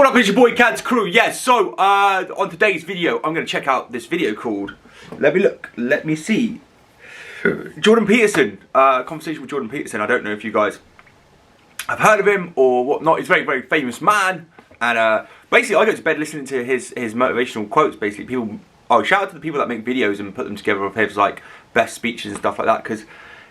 What up, it's your boy Cad's Crew. Yes, so on today's video, I'm going to check out this video called, let me see, Jordan Peterson, conversation with Jordan Peterson. I don't know if you guys have heard of him or whatnot. He's a very, very famous man, and basically I go to bed listening to his motivational quotes. Basically, shout out to the people that make videos and put them together of his like best speeches and stuff like that, because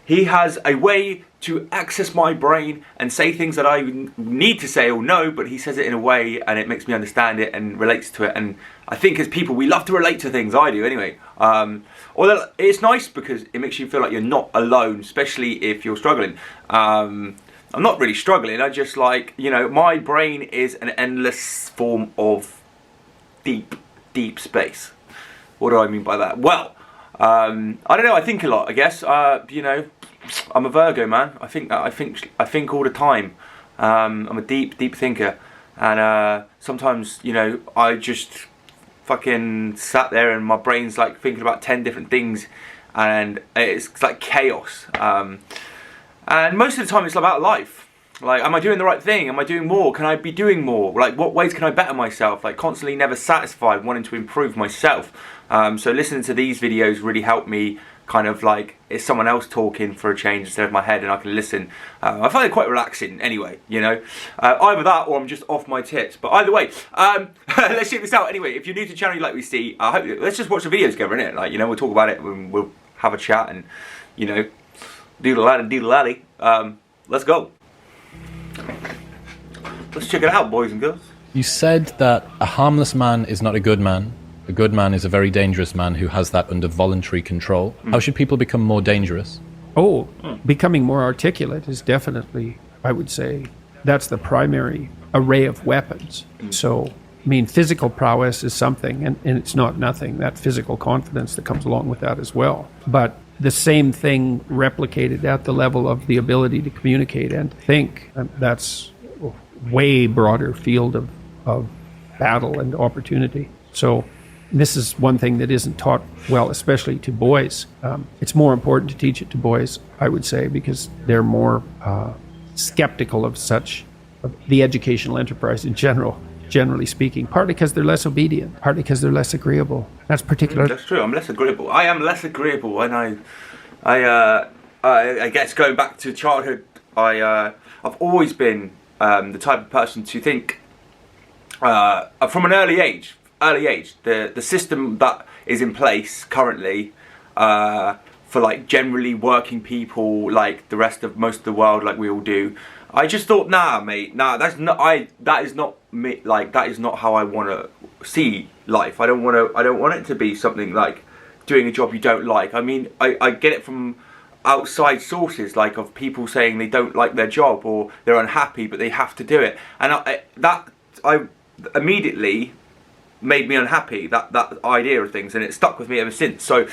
he has a way to access my brain and say things that I need to say or know, but he says it in a way and it makes me understand it and relates to it. And I think as people, we love to relate to things. I do anyway. Although it's nice because it makes you feel like you're not alone, especially if you're struggling. I'm not really struggling. I just like, you know, my brain is an endless form of deep space. What do I mean by that? Well, I don't know. I think a lot, I guess. You know, I'm a Virgo, man. I think all the time. I'm a deep thinker, and sometimes, you know, I just fucking sat there and my brain's like thinking about 10 different things, and it's like chaos. And most of the time, it's about life. Like, am I doing the right thing? Am I doing more? Can I be doing more? Like, what ways can I better myself? Like, constantly never satisfied, wanting to improve myself. So listening to these videos really helped me kind of like, it's someone else talking for a change instead of my head, and I can listen. I find it quite relaxing anyway, you know. Either that or I'm just off my tits. But either way, let's check this out anyway. If you're new to the channel, like we see, I hope, let's just watch the videos together, innit? Like, you know, we'll talk about it, we'll have a chat and, you know, doodle-laddy. Let's go. Let's check it out, boys and girls. You said that a harmless man is not a good man. A good man is a very dangerous man who has that under voluntary control. How should people become more dangerous? Becoming more articulate is definitely, I would say, that's the primary array of weapons. So, I mean, physical prowess is something, and it's not nothing, that physical confidence that comes along with that as well. But the same thing replicated at the level of the ability to communicate and think, that's a way broader field of battle and opportunity. So this is one thing that isn't taught well, especially to boys. It's more important to teach it to boys, I would say, because they're more skeptical of the educational enterprise in general, generally speaking, partly because they're less obedient, partly because they're less agreeable. That's particular. That's true. I'm less agreeable. I am less agreeable, and I guess going back to childhood, I've always been the type of person to think from an early age. The system that is in place currently for like generally working people, like the rest of most of the world, like we all do. I just thought, nah, mate, nah, that is not me. Like, that is not how I want to see life. I don't want it to be something like doing a job you don't like. I mean, I get it from outside sources, like of people saying they don't like their job or they're unhappy, but they have to do it, and that immediately made me unhappy, that idea of things, and it stuck with me ever since. So,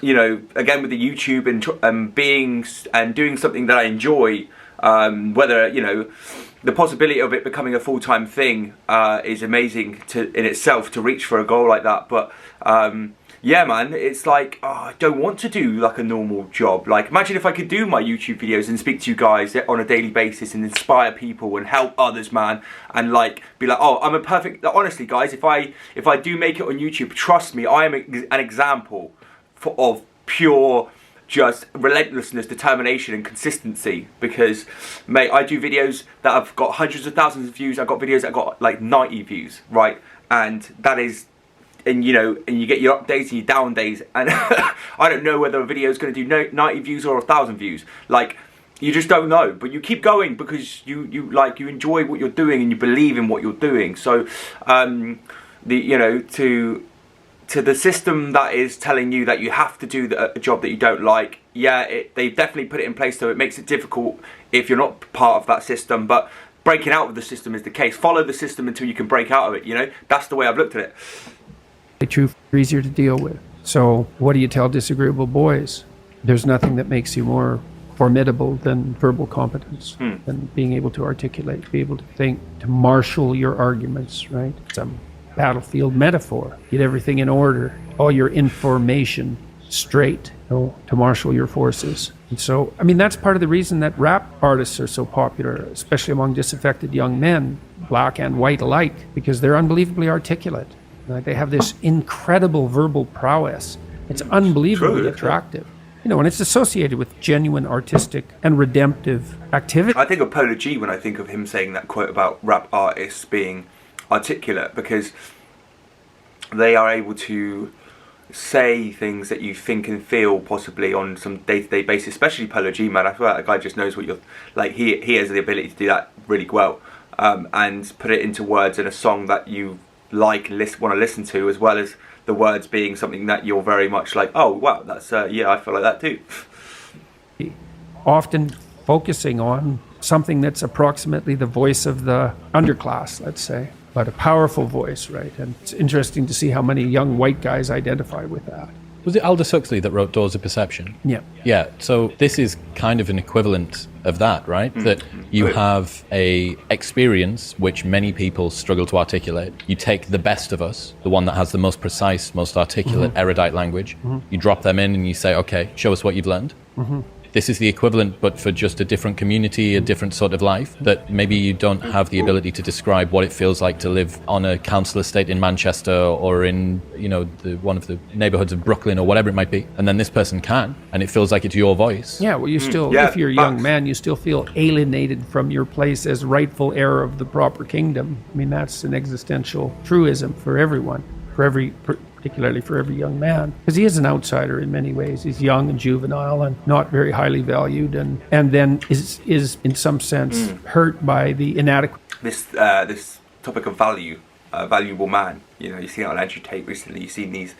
you know, again with the YouTube and doing something that I enjoy, whether, you know, the possibility of it becoming a full-time thing is amazing in itself, to reach for a goal like that. But yeah, man, it's like, I don't want to do like a normal job. Like, imagine if I could do my YouTube videos and speak to you guys on a daily basis and inspire people and help others, man, and like be like, oh, I'm a perfect. Honestly, guys, if I do make it on YouTube, trust me, I am an example of pure, just relentlessness, determination and consistency. Because, mate, I do videos that have got hundreds of thousands of views. I've got videos that got like 90 views, right? And that is, and you know, and you get your up days and your down days, and I don't know whether a video is going to do 90 views or 1,000 views. Like, you just don't know, but you keep going because you enjoy what you're doing and you believe in what you're doing. So you know, to the system that is telling you that you have to do a job that you don't like, yeah, they've definitely put it in place, so it makes it difficult if you're not part of that system. But breaking out of the system is the case. Follow the system until you can break out of it, you know? That's the way I've looked at it. The truth is easier to deal with. So what do you tell disagreeable boys? There's nothing that makes you more formidable than verbal competence, than being able to articulate, be able to think, to marshal your arguments, right? It's a battlefield metaphor. Get everything in order, all your information straight, you know, to marshal your forces. And so, I mean, that's part of the reason that rap artists are so popular, especially among disaffected young men, black and white alike, because they're unbelievably articulate. Like, they have this incredible verbal prowess. It's unbelievably attractive. You know, and it's associated with genuine artistic and redemptive activity. I think of Polo G when I think of him saying that quote about rap artists being articulate, because they are able to say things that you think and feel possibly on some day-to-day basis, especially Polo G, man. I feel like that guy just knows what you're like. He has the ability to do that really well, and put it into words in a song that you like and want to listen to, as well as the words being something that you're very much like, oh wow, that's yeah, I feel like that too. Often focusing on something that's approximately the voice of the underclass, let's say, but a powerful voice, right? And it's interesting to see how many young white guys identify with that. Was it Aldous Huxley that wrote Doors of Perception? Yeah. Yeah, so this is kind of an equivalent of that, right? That you have a experience which many people struggle to articulate. You take the best of us, the one that has the most precise, most articulate, erudite language. You drop them in and you say, okay, show us what you've learned. This is the equivalent, but for just a different community, a different sort of life, that maybe you don't have the ability to describe what it feels like to live on a council estate in Manchester or in, you know, one of the neighborhoods of Brooklyn or whatever it might be. And then this person can, and it feels like it's your voice. Yeah, well, you still, if you're a young man, you still feel alienated from your place as rightful heir of the proper kingdom. I mean, that's an existential truism for everyone, particularly for every young man, because he is an outsider in many ways. He's young and juvenile and not very highly valued, and then is in some sense hurt by the inadequate. This topic of value, valuable man. You know, you see it on Andrew Tate recently. You've seen these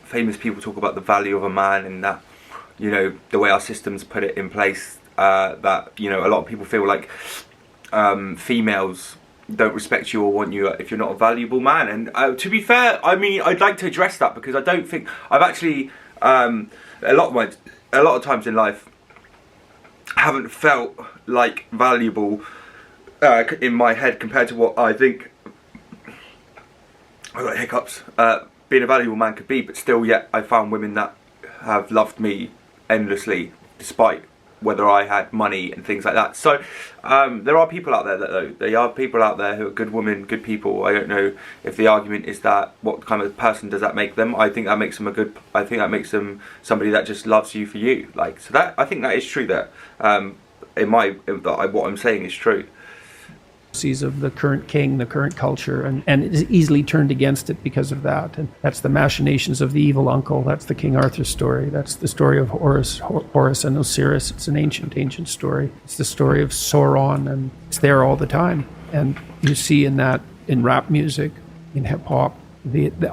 famous people talk about the value of a man, and that, you know, the way our systems put it in place. That, you know, a lot of people feel like females don't respect you or want you if you're not a valuable man. And to be fair, I mean, I'd like to address that, because I don't think I've actually a lot of times in life haven't felt like valuable in my head compared to what I think I got hiccups being a valuable man could be. But still, yet I found women that have loved me endlessly despite whether I had money and things like that. So there are people out there there are people out there who are good women, good people. I don't know if the argument is that what kind of person does that make them. I think that makes them somebody that just loves you for you. Like, so that, I think that is true, that what I'm saying is true. Of the current king, the current culture, and it is easily turned against it because of that. And that's the machinations of the evil uncle. That's the King Arthur story. That's the story of Horus and Osiris. It's an ancient story. It's the story of Sauron, and it's there all the time. And you see in rap music, in hip hop,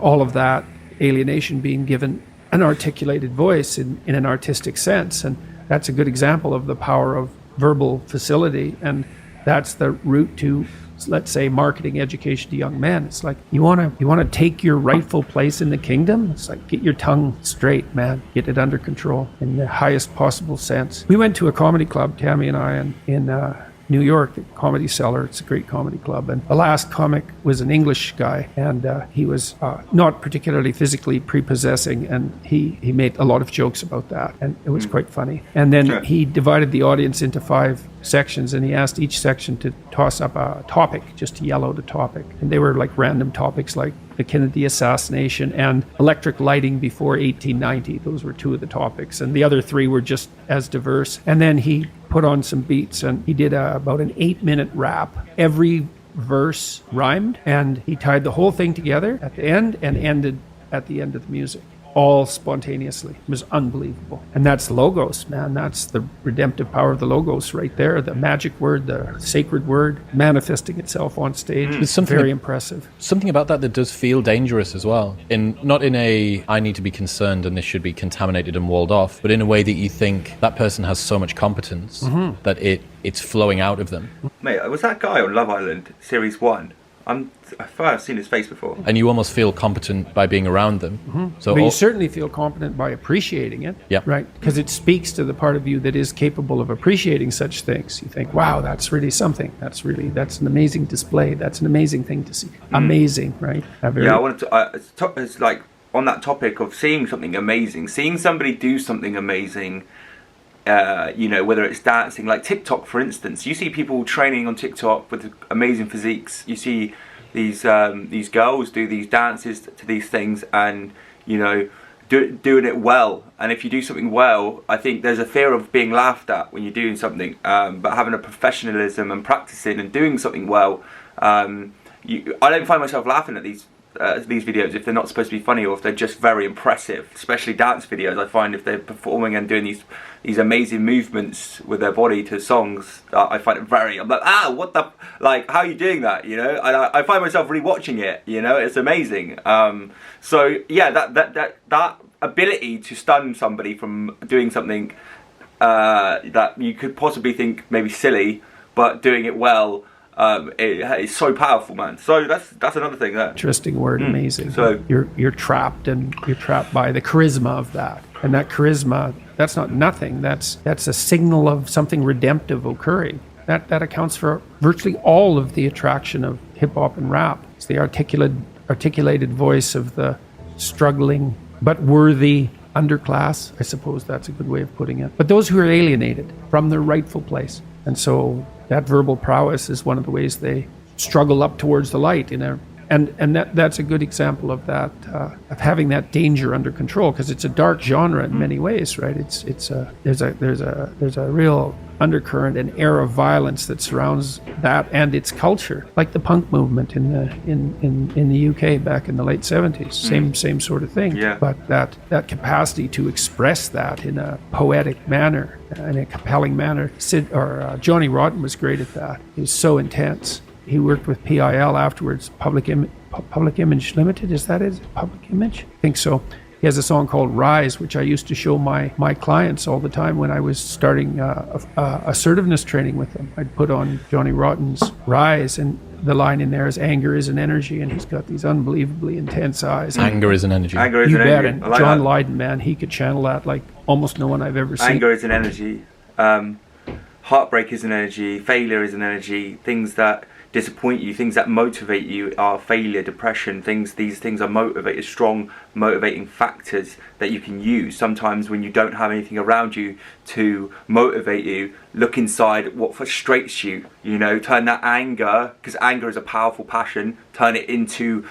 all of that alienation being given an articulated voice in an artistic sense. And that's a good example of the power of verbal facility. And that's the route to, let's say, marketing education to young men. It's like, you want to take your rightful place in the kingdom? It's like, get your tongue straight, man. Get it under control in the highest possible sense. We went to a comedy club, Tammy and I, in New York, the Comedy Cellar. It's a great comedy club. And the last comic was an English guy, and he was not particularly physically prepossessing, and he made a lot of jokes about that, and it was quite funny. And then he divided the audience into 5 sections, and he asked each section to toss up a topic, just to yell out a topic. And they were like random topics, like the Kennedy assassination and electric lighting before 1890. Those were 2 of the topics, and the other 3 were just as diverse. And then he put on some beats, and he did about an 8-minute rap. Every verse rhymed, and he tied the whole thing together at the end and ended at the end of the music, all spontaneously. It was unbelievable. And that's Logos, man. That's the redemptive power of the Logos right there. The magic word, the sacred word, manifesting itself on stage. It's something very impressive. Something about that does feel dangerous as well. Not in a, I need to be concerned and this should be contaminated and walled off, but in a way that you think that person has so much competence that it's flowing out of them. Mate, was that guy on Love Island, Series 1? I've seen his face before. And you almost feel competent by being around them. So, but you certainly feel competent by appreciating it, right? Because it speaks to the part of you that is capable of appreciating such things. You think, wow, that's really something. That's an amazing display. That's an amazing thing to see. Amazing, right? I wanted to, it's like on that topic of seeing something amazing, seeing somebody do something amazing you know, whether it's dancing, like TikTok, for instance. You see people training on TikTok with amazing physiques. You see these girls do these dances to these things, and you know, doing it well. And if you do something well, I think there's a fear of being laughed at when you're doing something, but having a professionalism and practicing and doing something well, I don't find myself laughing at these videos if they're not supposed to be funny, or if they're just very impressive. Especially dance videos, I find if they're performing and doing these amazing movements with their body to songs, I find it very, I'm like, what the, like, how are you doing that, you know? And I find myself rewatching it, you know, it's amazing. So yeah, that ability to stun somebody from doing something that you could possibly think maybe silly, but doing it well, it's so powerful, man. So that's another thing there. Interesting word, amazing. So you're trapped, and you're trapped by the charisma of that. And that charisma, that's not nothing. That's a signal of something redemptive occurring. That accounts for virtually all of the attraction of hip hop and rap. It's the articulated voice of the struggling but worthy underclass. I suppose that's a good way of putting it. But those who are alienated from their rightful place. And so that verbal prowess is one of the ways they struggle up towards the light and that's a good example of that, of having that danger under control, because it's a dark genre in many ways, right? There's a real undercurrent and air of violence that surrounds that and its culture, like the punk movement in the UK back in the late 70s. Same sort of thing. Yeah. But that capacity to express that in a poetic manner, in a compelling manner. Johnny Rotten was great at that. He was so intense. He worked with PIL afterwards, Public Image Limited, is that it? Public Image? I think so. He has a song called Rise, which I used to show my clients all the time when I was starting assertiveness training with them. I'd put on Johnny Rotten's Rise, and the line in there is "Anger is an energy," and he's got these unbelievably intense eyes. Anger is an energy. Anger is You an bet. energy. And I like John that. Lydon, man, he could channel that like almost no one I've ever seen. Anger is an energy. Heartbreak is an energy. Failure is an energy. Things that disappoint you, things that motivate you are failure, depression, these things are strong motivating factors that you can use. Sometimes when you don't have anything around you to motivate you, look inside what frustrates you, you know, turn that anger, because anger is a powerful passion, turn it into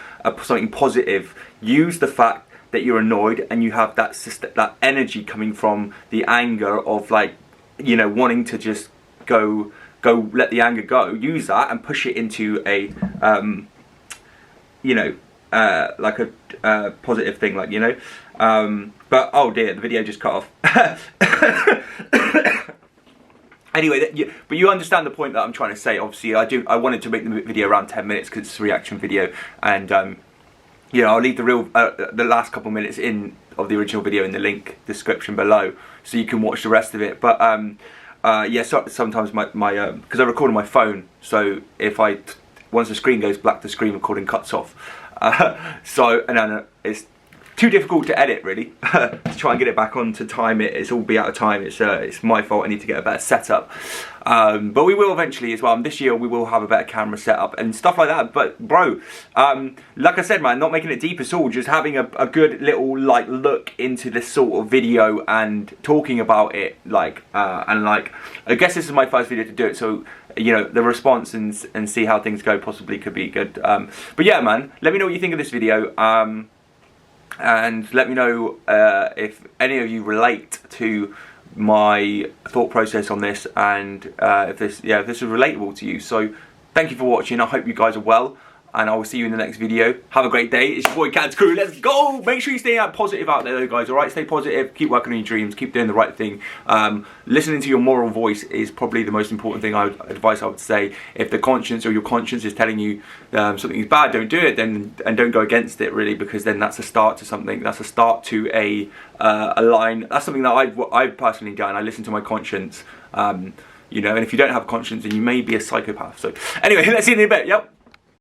something positive. Use the fact that you're annoyed and you have that energy coming from the anger of, like, you know, wanting to just go let the anger go. Use that and push it into a you know, like a positive thing, like, you know. But oh dear, the video just cut off. Anyway, but you understand the point that I'm trying to say. Obviously I wanted to make the video around 10 minutes because it's a reaction video, and you know, I'll leave the last couple minutes of the original video in the link description below, so you can watch the rest of it. But yeah, so sometimes my because I record on my phone, so if once the screen goes black, the screen recording cuts off. So and then it's too difficult to edit, really. To try and get it back on to time it's all be out of time. It's my fault. I need to get a better setup. But we will eventually as well. This year we will have a better camera setup and stuff like that. But bro, like I said, man, not making it deep at all, just having a good little like look into this sort of video and talking about it, like and like, I guess this is my first video to do it, so you know, the response and see how things go possibly could be good. But yeah, man, let me know what you think of this video. And let me know if any of you relate to my thought process on this, and if this is relatable to you. So thank you for watching. I hope you guys are well, and I will see you in the next video. Have a great day. It's your boy Cad's Crew. Let's go. Make sure you stay positive out there, though, guys. All right, stay positive. Keep working on your dreams. Keep doing the right thing. Listening to your moral voice is probably the most important thing. Advice I would say. If the conscience or your conscience is telling you something is bad, don't do it. Then and don't go against it, really, because then that's a start to something. That's a start to a line. That's something that I've personally done. I listen to my conscience. You know, and if you don't have a conscience, then you may be a psychopath. So anyway, let's see you in a bit. Yep.